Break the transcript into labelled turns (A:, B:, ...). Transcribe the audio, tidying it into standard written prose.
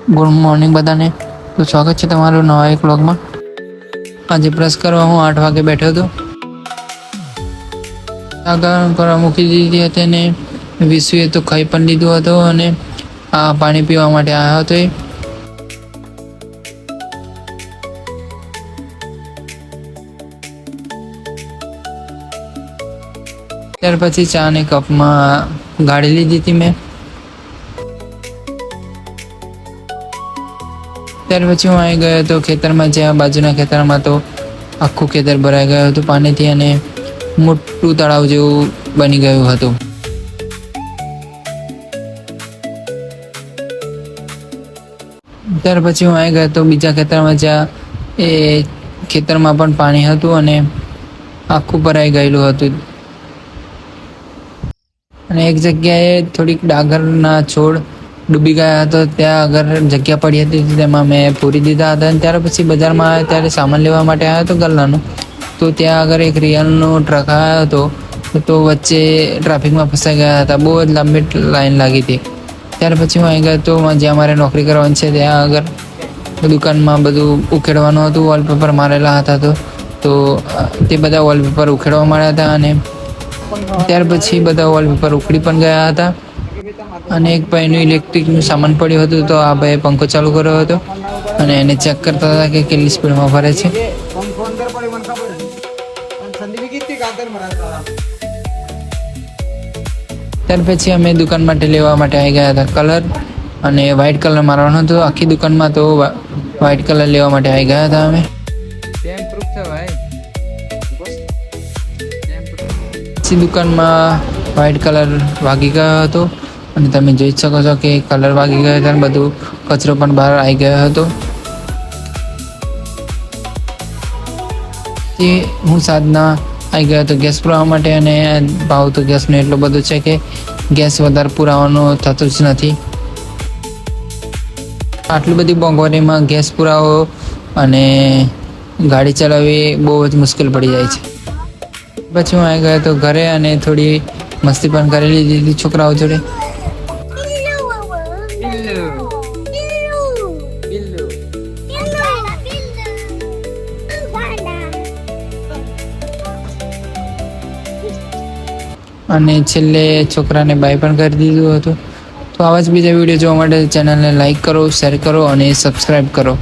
A: Good morning બધાને. તો સ્વાગત છે તમારું નવા એક વ્લોગમાં. આજે બ્રશ કરવા હું 8 વાગે બેઠો હતો. ગરમ કરવા મૂકી દીધી હતી અને વિશુએ તો ખાઈ પણ લીધું હતું અને આ પાણી પીવા માટે આવ્યો હતો. ત્યાર પછી ચાને કપમાં ગાળી લીધી હતી મેં. ત્યાર પછી હું આવી ગયો હતો ખેતરમાં, જ્યાં બાજુના ખેતરમાં તો આખું ખેતર ભરાઈ ગયું હતું પાણીથી અને મોટું તળાવ જેવું બની ગયું હતું. ત્યાર પછી હું આવી ગયો હતો બીજા ખેતરમાં, જ્યાં એ ખેતરમાં પણ પાણી હતું અને આખું ભરાઈ ગયેલું હતું. અને એક જગ્યાએ થોડીક ડાંગરના છોડ ડૂબી ગયા હતા, ત્યાં આગળ જગ્યા પડી હતી, તેમાં મેં પૂરી દીધા હતા. અને ત્યાર પછી બજારમાં આવ્યા ત્યારે સામાન લેવા માટે આવ્યો હતો ગલ્લાનો. તો ત્યાં આગળ એક રિયલનો ટ્રક આવ્યો હતો, તો વચ્ચે ટ્રાફિકમાં ફસાઈ ગયા હતા. બહુ જ લાંબી લાઈન લાગી હતી. ત્યાર પછી હું આવી ગયો હતો જ્યાં મારે નોકરી કરવાની છે ત્યાં આગળ. દુકાનમાં બધું ઉખેડવાનું હતું, વોલપેપર મારેલા હતા તો તે બધા વોલપેપર ઉખેડવા માંડ્યા હતા. અને ત્યાર પછી બધા વોલપેપર ઉખડી પણ ગયા હતા. અને એક ભાઈનું ઇલેક્ટ્રિકનું સામાન પડ્યું હતું, તો આ ભાઈએ પંખો ચાલુ કર્યો હતો અને એને ચેક કરતા હતા કે કેટલી સ્પીડમાં ફરે છે. ત્યાર પછી અમે દુકાન માટે લેવા માટે આવી ગયા હતા કલર, અને વ્હાઇટ કલર મારવાનો હતો આખી દુકાનમાં, તો વ્હાઇટ કલર લેવા માટે આવી ગયા હતા અમે. પછી દુકાનમાં વ્હાઇટ કલર વાગી ગયો હતો અને તમે જોઈ શકો છો કે કલર વાગી ગયો હતો અને બધું કચરો પણ બહાર આવી ગયો હતો. તે હું સાંજના આવી ગયો હતો ગેસ પુરાવા માટે, અને ભાવ તો ગેસનો એટલો બધો છે કે ગેસ વધારે પુરાવાનો થતું જ નથી. આટલી બધી મોંઘવારીમાં ગેસ પુરાવો અને ગાડી ચલાવવી બહુ જ મુશ્કેલ પડી જાય છે. પછી હું આવી ગયો હતો ઘરે અને થોડી મસ્તી પણ કરી લીધી હતી છોકરાઓ જોડે. અને છેલ્લે છોકરાને બાય પણ કરી દીધું હતું. તો આવા જ બીજા વિડીયો જોવા માટે ચેનલને લાઈક કરો, શેર કરો અને સબસ્ક્રાઈબ કરો.